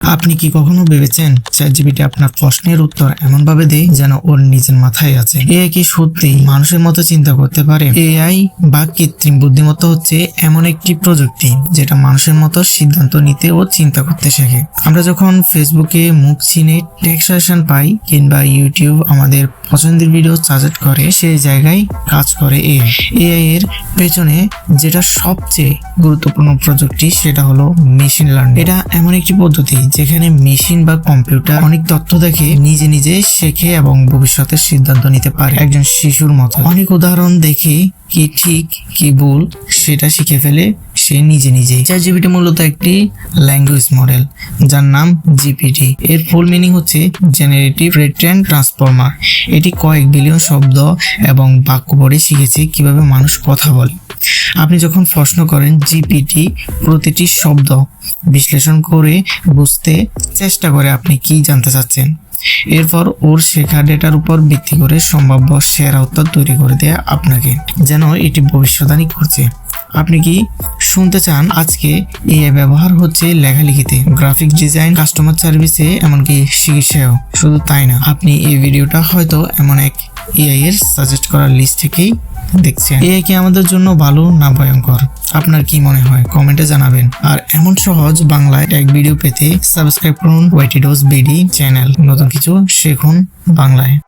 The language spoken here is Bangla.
আপনি কি কখনো ভেবেছেন চ্যাটজিপিটি আপনার প্রশ্নের উত্তর এমন ভাবে দেয় যেন ওর নিজের মাথায় আছে? এআই কি সত্যি মানুষের মতো চিন্তা করতে পারে? এআই বা কৃত্রিম বুদ্ধিমত্তা হচ্ছে এমন একটি প্রযুক্তি যেটা মানুষের মতো সিদ্ধান্ত নিতে ও চিন্তা করতে শেখে। আমরা যখন ফেসবুকে মুখ চিনে টেক্সট সাজেশন পাই কিংবা ইউটিউব আমাদের পছন্দের ভিডিও সাজেস্ট করে, সেই জায়গায় কাজ করে এআই। এআই এর পেছনে যেটা সবচেয়ে গুরুত্বপূর্ণ প্রযুক্তি সেটা হলো মেশিন লার্নিং। এটা এমন একটি পদ্ধতি যেখানে মেশিন বা কম্পিউটার অনেক তথ্য দেখে নিজে নিজে শেখে এবং ভবিষ্যতের সিদ্ধান্ত নিতে পারে একজন শিশুর মতো। অনেক উদাহরণ দেখে কি ঠিক কি ভুল সেটা শিখে ফেলে সে নিজে নিজেই। চ্যাটজিপিটি মূলত একটি ল্যাঙ্গুয়েজ মডেল যার নাম জিপিটি। এর ফুল মিনিং হচ্ছে জেনারেটিভ প্রি-ট্রেইনড ট্রান্সফর্মার। এটি কয়েক বিলিয়ন শব্দ এবং বাক্য পড়ে শিখেছে কিভাবে মানুষ কথা বলে। আপনি যখন প্রশ্ন করেন, জিপিটি প্রতিটি শব্দ বিশ্লেষণ করে বুঝতে চেষ্টা করে আপনি কি জানতে চাচ্ছেন। এরপর ওর শেখা ডেটার উপর ভিত্তি করে সম্ভাব্য সেরা উত্তর তৈরি করে দেয় আপনাকে, যেন এটি ভবিষ্যদ্বাণী করছে। আপনি কি শুনতে চান? আজকে এআই ব্যবহার হচ্ছে লেখালেখিতে, গ্রাফিক ডিজাইন, কাস্টমার সার্ভিসে, এমনকি চিকিৎসায়ও। শুধু তাই না, আপনি এই ভিডিওটা হয়তো এমন এক এআই এর সাজেস্ট করার লিস্ট থেকেই দেখছেন। এআই কি আমাদের জন্য ভালো না ভয়ঙ্কর? আপনার কি মনে হয় কমেন্টে জানাবেন। আর এমন সহজ বাংলায় এক ভিডিও পেতে সাবস্ক্রাইব করুন ওয়াইটি ডোজ বিডি চ্যানেল। নতুন কিছু শিখুন বাংলায়।